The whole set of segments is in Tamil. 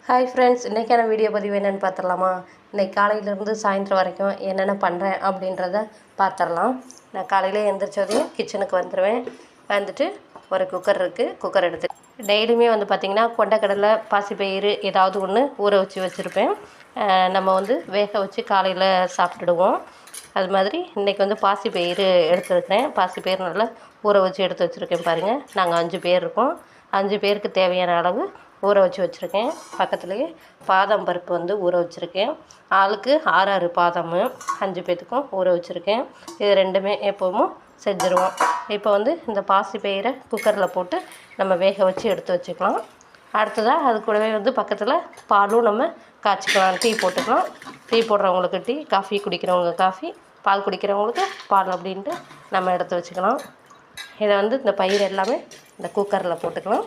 ஹாய் ஃப்ரெண்ட்ஸ், இன்றைக்கான வீடியோ பதிவு என்னென்னு பார்த்துடலாமா? இன்றைக்கி காலையிலேருந்து சாயந்தரம் வரைக்கும் என்னென்ன பண்ணுறேன் அப்படின்றத பார்த்துடலாம். நான் காலையில் எழுந்திரிச்சதையும் கிச்சனுக்கு வந்துடுவேன். வந்துட்டு ஒரு குக்கர் இருக்குது, குக்கர் எடுத்து டெய்லியுமே பார்த்திங்கன்னா கொண்டக்கடலை, பாசிப்பயிறு ஏதாவது ஒன்று ஊற வச்சுருப்பேன். நம்ம வேக வச்சு காலையில் சாப்பிட்டுடுவோம். அது மாதிரி இன்றைக்கி பாசிப்பயிறு எடுத்துருக்கிறேன். பாசிப்பயிறு நல்லா ஊற வச்சு எடுத்து வச்சுருக்கேன். பாருங்கள், நாங்கள் 5 பேர் இருக்கோம். 5 பேருக்கு தேவையான அளவு ஊற வச்சுருக்கேன். பக்கத்துலேயே பாதாம் பருப்பு ஊற வச்சுருக்கேன். ஆளுக்கு 6 பாதாம் 5 பேர்த்துக்கும் ஊற வச்சுருக்கேன். இது ரெண்டுமே எப்போவும் செஞ்சுருவோம். இப்போ இந்த பாசிப்பயிரை குக்கரில் போட்டு நம்ம வேக வச்சு எடுத்து வச்சுக்கலாம். அடுத்ததாக அது கூடவே பக்கத்தில் பாலும் நம்ம காய்ச்சிக்கலாம். டீ போட்டுக்கலாம். டீ போடுறவங்களுக்கு டீ, காஃபி குடிக்கிறவங்க காஃபி, பால் குடிக்கிறவங்களுக்கு பால் அப்படின்ட்டு நம்ம எடுத்து வச்சுக்கலாம். இதை இந்த பயிர் எல்லாமே இந்த குக்கரில் போட்டுக்கலாம்.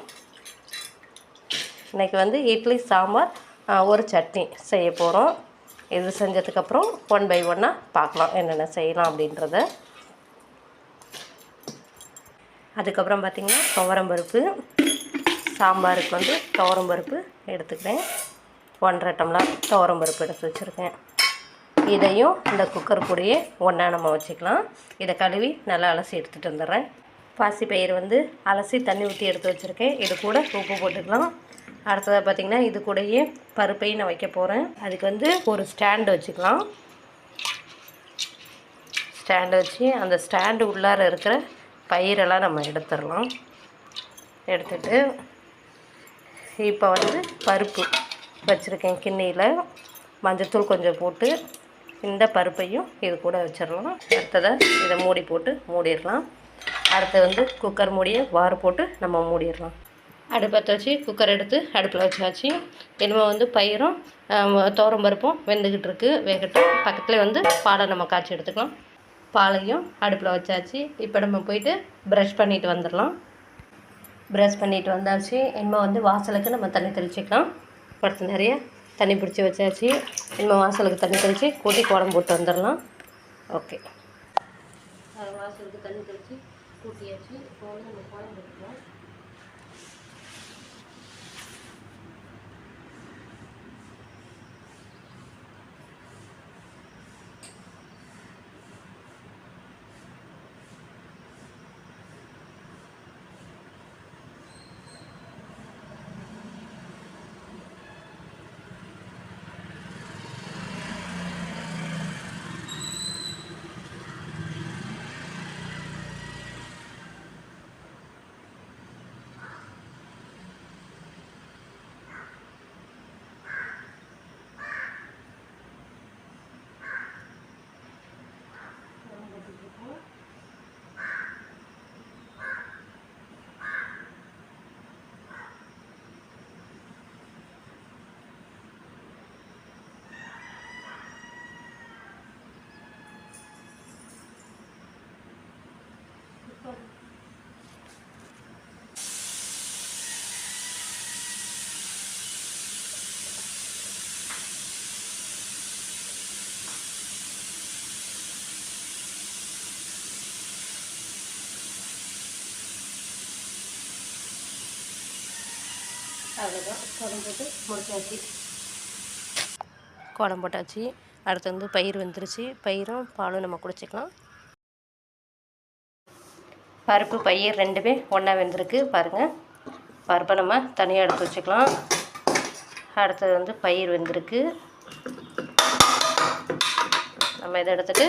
இன்றைக்கி இட்லி, சாம்பார், ஒரு சட்னி செய்ய போகிறோம். இது செஞ்சதுக்கப்புறம் 1 by 1 பார்க்கலாம் என்னென்ன செய்யலாம் அப்படின்றத. அதுக்கப்புறம் பார்த்திங்கன்னா துவரம்பருப்பு, சாம்பாருக்கு துவரம்பருப்பு எடுத்துக்கிறேன். 1.5 டம்ளர் துவரம்பருப்பு எடுத்து வச்சுருக்கேன். இதையும் இந்த குக்கர் கூடயே ஒன்றா நம்ம வச்சுக்கலாம். இதை கழுவி நல்லா அலசி எடுத்துகிட்டு வந்துடுறேன். பாசிப்பயிறு அலசி தண்ணி ஊற்றி எடுத்து வச்சுருக்கேன். இது கூட உப்பு போட்டுக்கலாம். அடுத்ததாக பார்த்திங்கன்னா இது கூடயே பருப்பையும் நான் வைக்க போகிறேன். அதுக்கு ஒரு ஸ்டாண்டு வச்சுக்கலாம். ஸ்டாண்டு வச்சு அந்த ஸ்டாண்டு உள்ளார இருக்கிற பயிரெல்லாம் நம்ம எடுத்துடலாம். எடுத்துட்டு இப்போ பருப்பு வச்சுருக்கேன். கிண்ணியில் மஞ்சத்தூள் கொஞ்சம் போட்டு இந்த பருப்பையும் இது கூட வச்சிடலாம். அடுத்ததாக இதை மூடி போட்டு மூடிடலாம். அடுத்து குக்கர் மூடியை வாறு போட்டு நம்ம மூடிடலாம். அடுப்பத்தை வச்சு குக்கர் எடுத்து அடுப்பில் வச்சாச்சு. இனிமேல் பயிரும் துவரம்பருப்பும் வெந்துக்கிட்டு இருக்குது, வேகட்டும். பக்கத்தில் பாலை நம்ம காய்ச்சி எடுத்துக்கலாம். பாலையும் அடுப்பில் வச்சாச்சு. இப்போ நம்ம போயிட்டு ப்ரஷ் பண்ணிவிட்டு வந்துடலாம். ப்ரஷ் பண்ணிவிட்டு வந்தாச்சு. இனிமேல் வாசலுக்கு நம்ம தண்ணி தெளிச்சிக்கலாம். படுத்து நிறைய தண்ணி பிடிச்சி வச்சாச்சு. இனிமேல் வாசலுக்கு தண்ணி தெளித்து கூட்டி கோலம் போட்டு வந்துடலாம். ஓகே, வாசலுக்கு தண்ணி தெளித்து கூட்டியாச்சு. இப்போ நம்ம கோலம் போட்டுக்கலாம். அவ்வளோதான், கோலம் போட்டு முடிச்சாச்சு. கோலம் போட்டாச்சு. அடுத்து பயிர் வந்துருச்சு. பயிரும் பாலும் நம்ம குடிச்சிக்கலாம். பருப்பு பயிர் ரெண்டுமே ஒன்றா வெந்திருக்கு பாருங்கள். பருப்பை நம்ம தனியாக எடுத்து வச்சுக்கலாம். அடுத்தது பயிர் வெந்திருக்கு. நம்ம இதை எடுத்துகிட்டு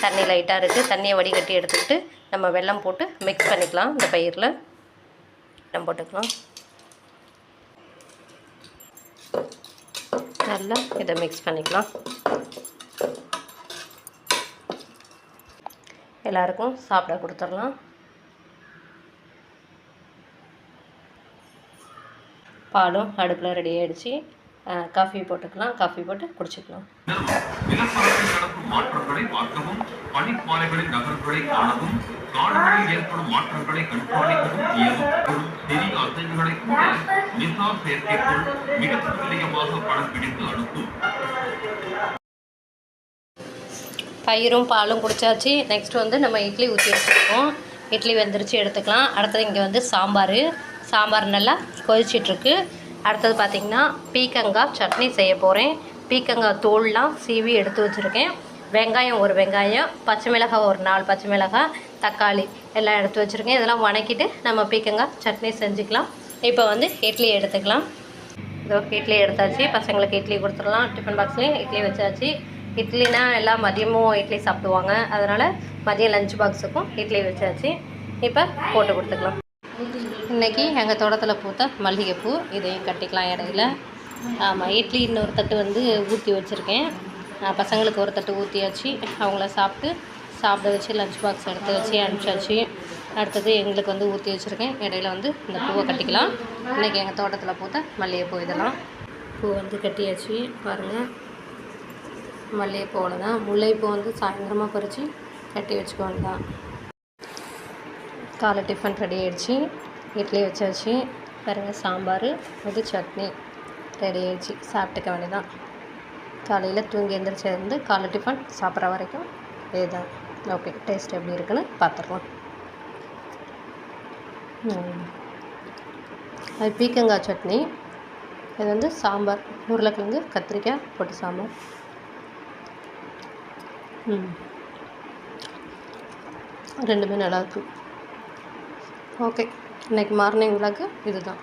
தண்ணி லைட்டாக இருக்குது, தண்ணியை வடிகட்டி எடுத்துக்கிட்டு நம்ம வெல்லம் போட்டு மிக்ஸ் பண்ணிக்கலாம். இந்த பயிரில் வெல்லம் போட்டுக்கலாம். நல்லா இதை மிக்ஸ் பண்ணிக்கலாம். எல்லாருக்கும் சாப்பிட கொடுத்துடலாம். பாலும் அடுப்பில் ரெடி ஆகிடுச்சு. காஃபி போட்டுக்கலாம். காஃபி போட்டு குடிச்சிக்கலாம். மாற்றங்களை பார்க்கவும், பனிப்பாறைகளின் நகர்களை காணவும், காடுகளில் ஏற்படும் மாற்றங்களை கண்காணிக்கவும் இயலும். சிறிய அசைவுகளை கூட நிசா செயற்கைக்குள் மிக துல்லியமாக படம் பிடித்து அனுப்பும். பயிரும் பாலும் குடிச்சாச்சு. நெக்ஸ்ட் நம்ம இட்லி ஊற்றி வச்சுருக்கோம். இட்லி வெந்துருச்சு, எடுத்துக்கலாம். அடுத்தது இங்கே சாம்பார் நல்லா கொதிச்சிட்ருக்கு. அடுத்தது பார்த்திங்கன்னா பீக்கங்காய் சட்னி செய்ய போகிறேன். பீக்கங்காய் தோல்லாம் சீவி எடுத்து வச்சுருக்கேன். வெங்காயம் ஒரு வெங்காயம், பச்சை மிளகாய் ஒரு 4 பச்சை மிளகாய், தக்காளி எல்லாம் எடுத்து வச்சுருக்கேன். இதெல்லாம் வணக்கிட்டு நம்ம பீக்கங்காய் சட்னி செஞ்சுக்கலாம். இப்போ வந்து இட்லி எடுத்துக்கலாம். இதோ இட்லி எடுத்தாச்சு. பசங்களுக்கு இட்லி கொடுத்துடலாம். டிஃபன் பாக்ஸ்லேயும் இட்லி வச்சாச்சு. இட்லினா எல்லாம் மதியமும் இட்லி சாப்பிடுவாங்க, அதனால் மதியம் லஞ்ச் பாக்ஸுக்கும் இட்லி வச்சாச்சு. இப்போ போட்டு கொடுத்துக்கலாம். இன்றைக்கி எங்கள் தோட்டத்தில் பூத்த மல்லிகைப்பூ, இதையும் கட்டிக்கலாம் இடையில. ஆமாம், இட்லி இன்னொரு தட்டு வந்து ஊற்றி வச்சுருக்கேன். பசங்களுக்கு ஒரு தட்டு ஊற்றியாச்சு. அவங்கள சாப்பிட வச்சு லஞ்ச் பாக்ஸ் எடுத்து வச்சு அனுப்பிச்சாச்சு. அடுத்தது எங்களுக்கு வந்து ஊற்றி வச்சுருக்கேன். இடையில வந்து இந்த பூவை கட்டிக்கலாம். இன்றைக்கி எங்கள் தோட்டத்தில் பூத்த மல்லிகைப்பூ. இதெல்லாம் பூ வந்து கட்டியாச்சு. பாருங்கள், மல்லிகைப்பூவில் தான். முல்லைப்பூ வந்து சாயந்தரமாக பறித்து கட்டி வச்சுக்க வேண்டியதான். காலை டிஃபன் ரெடி ஆகிடுச்சு. இட்லி வச்சாச்சு. பாருங்கள், சாம்பார் இது சட்னி ரெடி ஆகிடுச்சு. சாப்பிட்டுக்க வேண்டியதான். காலையில் தூங்கி எழுந்திரிச்சிருந்து காலை டிஃபன் சாப்பிட்ற வரைக்கும் இதுதான். ஓகே, டேஸ்ட் எப்படி இருக்குன்னு பார்த்துடலாம். அது பீக்கங்காய் சட்னி. இது வந்து சாம்பார், உருளைக்கிழங்கு கத்திரிக்காய் போட்டு சாம்பார். ரெண்டுமே நல்லாயிருக்கு. ஓகே, இன்றைக்கி மார்னிங் விளாக்கு இதுதான்.